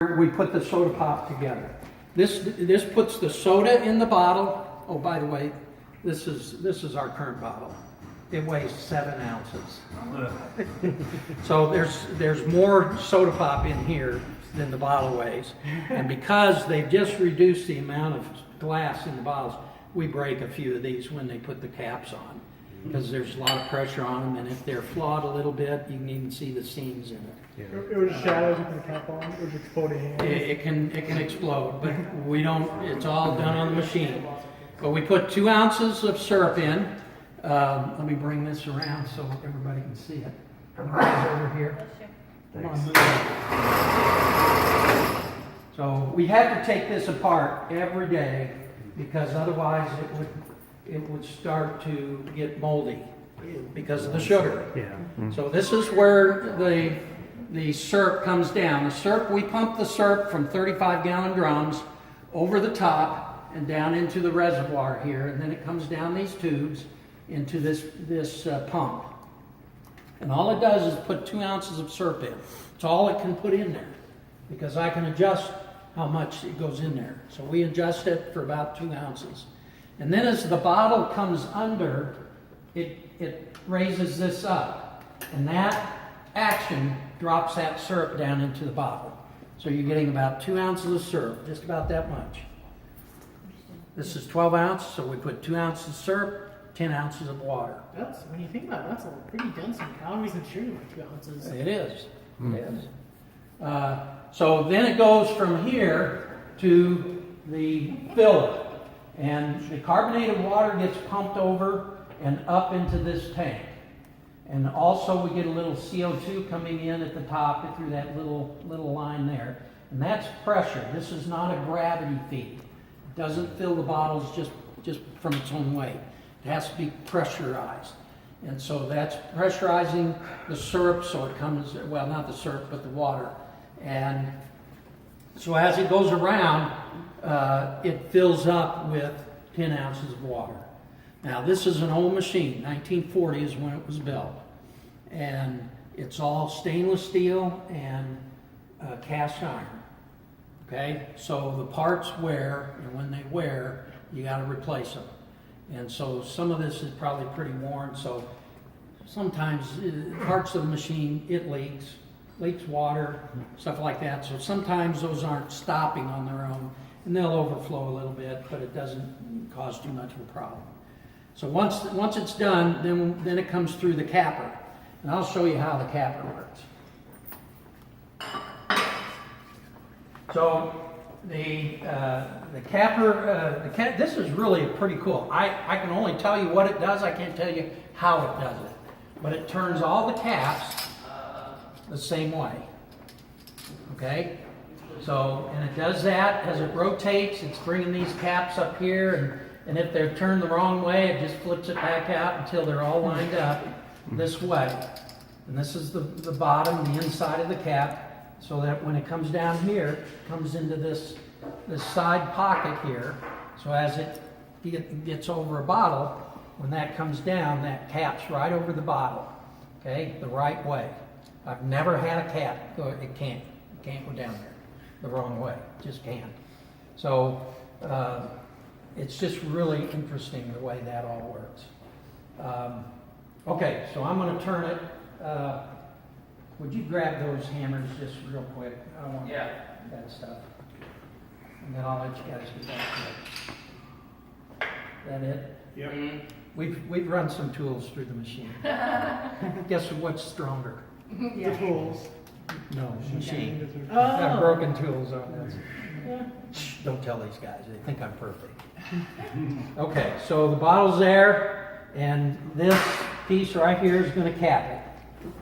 We put the soda pop together. This puts the soda in the bottle. Oh, by the way, this is our current bottle. It weighs 7 ounces. So there's more soda pop in here than the bottle weighs. And because they've just reduced the amount of glass in the bottles, we break a few of these when they put the caps on, because there's a lot of pressure on them, and if they're flawed a little bit, you can even see the seams in it. Yeah. It was shadows with the cap on. It was exploding. It can explode, but we don't. It's all done on the machine. But we put 2 ounces of syrup in. Let me bring this around so everybody can see it. Everybody's over here. So we have to take this apart every day, because otherwise it would start to get moldy because of the sugar. Yeah. So this is where the syrup comes down. The syrup, we pump the syrup from 35-gallon drums over the top and down into the reservoir here, and then it comes down these tubes into this pump. And all it does is put 2 ounces of syrup in. It's all it can put in there, because I can adjust how much it goes in there. So we adjust it for about 2 ounces. And then as the bottle comes under, it raises this up. And that action drops that syrup down into the bottle. So you're getting about 2 ounces of syrup, just about that much. This is 12 ounces, so we put 2 ounces of syrup, 10 ounces of water. That's, when you think about it, that's a pretty dense in calories and sugar, like 2 ounces. It is. It is. So then it goes from here to the filler. And the carbonated water gets pumped over and up into this tank. And also we get a little CO2 coming in at the top through that little line there. And that's pressure. This is not a gravity feed. It doesn't fill the bottles just from its own weight. It has to be pressurized. And so that's pressurizing the syrup, so it comes, well, not the syrup, but the water. And so as it goes around, it fills up with 10 ounces of water. Now, this is an old machine. 1940 is when it was built. And it's all stainless steel and cast iron. Okay? So the parts wear, and when they wear, you got to replace them. And so some of this is probably pretty worn, so sometimes parts of the machine, it leaks water, stuff like that. So sometimes those aren't stopping on their own, and they'll overflow a little bit, but it doesn't cause too much of a problem. So once it's done, then it comes through the capper, and I'll show you how the capper works. So the capper, this is really pretty cool. I can only tell you what it does. I can't tell you how it does it, but it turns all the caps the same way. Okay, so, and it does that as it rotates. It's bringing these caps up here, and if they're turned the wrong way, it just flips it back out until they're all lined up this way. And this is the bottom, the inside of the cap, so that when it comes down here, it comes into this side pocket here. So as it gets over a bottle, when that comes down, that cap's right over the bottle. Okay, the right way. I've never had a cap go, it can't go down there the wrong way. It just can't. So it's just really interesting the way that all works. Okay, so I'm going to turn it. Would you grab those hammers just real quick? I don't want that stuff. And then I'll let you guys get back to it. That it? Yep. We've run some tools through the machine. Guess what's stronger? The tools. No, machine. Oh. I've got broken tools on this. Shh, don't tell these guys. They think I'm perfect. Okay, so the bottle's there, and this piece right here is going to cap it.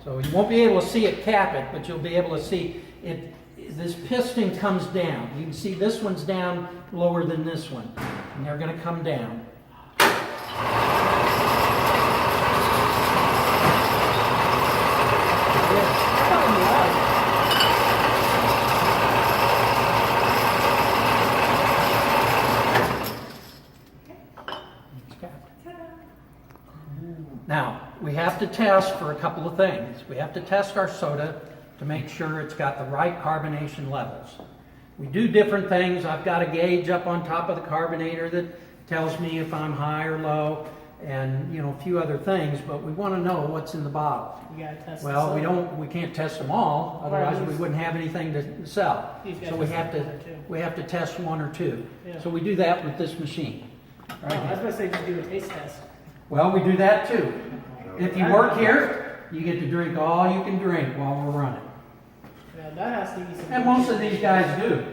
So you won't be able to see it cap it, but you'll be able to see it. This piston comes down. You can see this one's down lower than this one, and they're going to come down. Now, we have to test for a couple of things. We have to test our soda to make sure it's got the right carbonation levels. We do different things. I've got a gauge up on top of the carbonator that tells me if I'm high or low, and a few other things, but we want to know what's in the bottle. You gotta test Well, the we can't test them all, otherwise we wouldn't have anything to sell. He's got So we have to test one or two. Yeah. So we do that with this machine. Oh, I was gonna say just do a taste test. Well, we do that too. If you work here, you get to drink all you can drink while we're running. Yeah, that has to be some. And most of these guys do.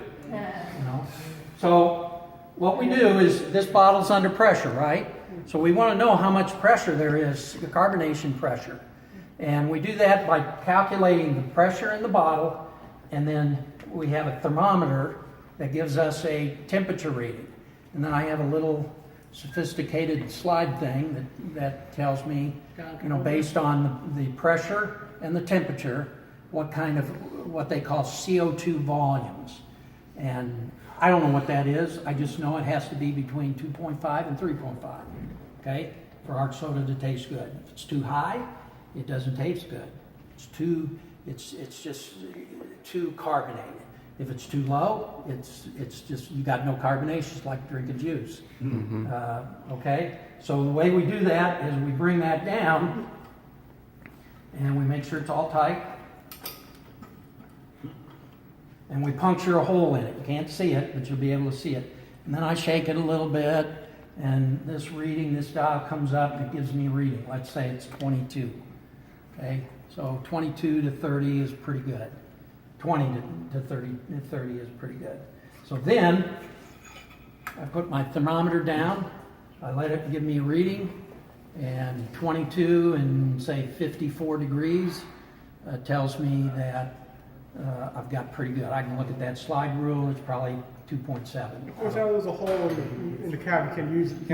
So what we do is, this bottle's under pressure, right? So we want to know how much pressure there is, the carbonation pressure. And we do that by calculating the pressure in the bottle, and then we have a thermometer that gives us a temperature reading. And then I have a little sophisticated slide thing that tells me, based on the pressure and the temperature, what they call CO2 volumes. And I don't know what that is. I just know it has to be between 2.5 and 3.5, okay, for our soda to taste good. If it's too high, it doesn't taste good. It's just too carbonated. If it's too low, it's just, you got no carbonation. It's like drinking juice. Okay, so the way we do that is we bring that down and we make sure it's all tight. And we puncture a hole in it. You can't see it, but you'll be able to see it. And then I shake it a little bit, and this dial comes up and it gives me a reading. Let's say it's 22. Okay, so 22 to 30 is pretty good. 20 to 30 is pretty good. So then I put my thermometer down, I let it give me a reading, and 22 and say 54 degrees tells me that I've got pretty good. I can look at that slide rule, it's probably 2.7. Of course, now there's a hole in the cab, you can't use it.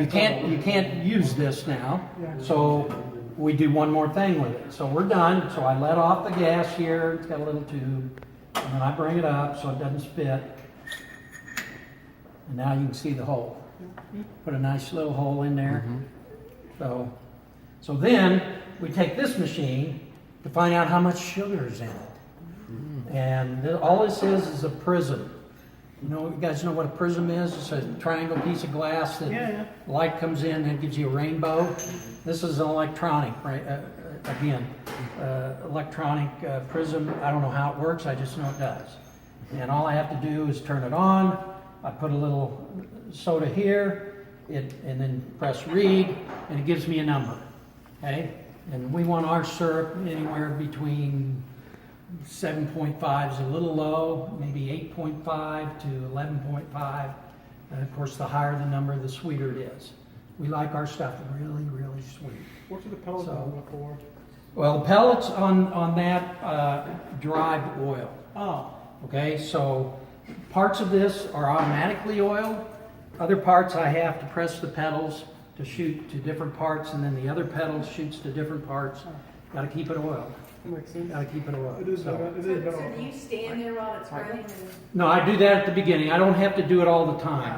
You can't use this now, Yeah. so we do one more thing with it. So we're done, so I let off the gas here, it's got a little tube, and then I bring it up so it doesn't spit. And now you can see the hole. Put a nice little hole in there. So then we take this machine to find out how much sugar is in it. And all this is a prism. You guys know what a prism is? It's a triangle piece of glass that light comes in and it gives you a rainbow. This is an electronic, right? Electronic prism. I don't know how it works, I just know it does. And all I have to do is turn it on. I put a little soda here, and then press read, and it gives me a number. Okay? And we want our syrup anywhere between 7.5 is a little low, maybe 8.5 to 11.5. And of course, the higher the number, the sweeter it is. We like our stuff really, really sweet. What are the pellets for? Well, the pellets on that drive oil. Oh. Okay, so parts of this are automatically oiled. Other parts I have to press the pedals to shoot to different parts, and then the other pedal shoots to different parts. Got to keep it oiled. Makes sense. Got to keep it oiled. It is So- better. So do you stand there while it's running and? No, I do that at the beginning. I don't have to do it all the time.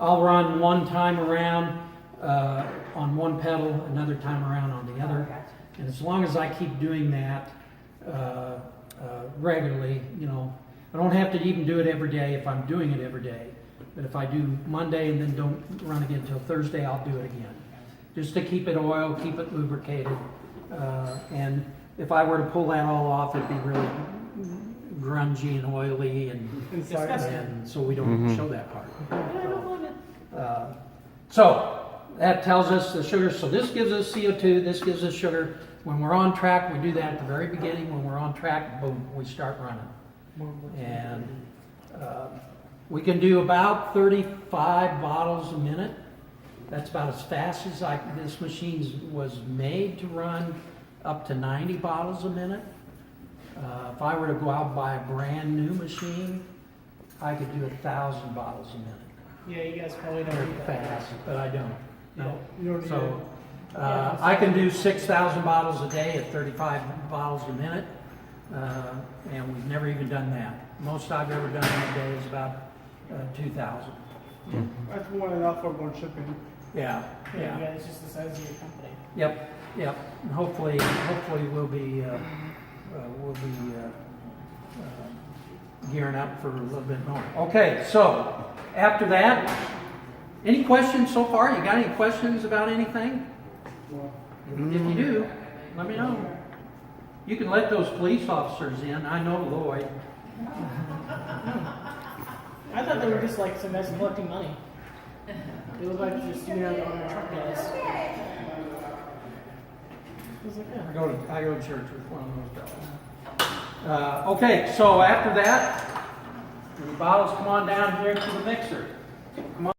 I'll run one time around on one pedal, another time around on the other. And as long as I keep doing that regularly, I don't have to even do it every day if I'm doing it every day. But if I do Monday and then don't run again until Thursday, I'll do it again. Just to keep it oiled, keep it lubricated. And if I were to pull that all off, it'd be really grungy and oily, and so we don't show that part. So that tells us the sugar. So this gives us CO2, this gives us sugar. When we're on track, we do that at the very beginning. When we're on track, boom, we start running. And we can do about 35 bottles a minute. That's about as fast as this machine was made to run up to 90 bottles a minute. If I were to go out and buy a brand new machine, I could do 1,000 bottles a minute. Yeah, you guys probably don't Very do that. fast, but I don't. No. You don't need So I can do 6,000 bottles a day at 35 bottles a minute, and we've never even done that. Most I've ever done in a day is about 2,000. That's more than enough for one shipping. Yeah, Yeah, it's just the size of your company. Yep. And hopefully we'll be we'll be gearing up for a little bit more. Okay, so after that, any questions so far? You got any questions about anything? If you do, let me know. You can let those police officers in. I know Lloyd. I thought they were just like some guys collecting money. They look like just, you know, the truck guys. I was like, yeah. I go to church with one of those fellows. Okay, so after that, the bottles come on down here to the mixer. Come on.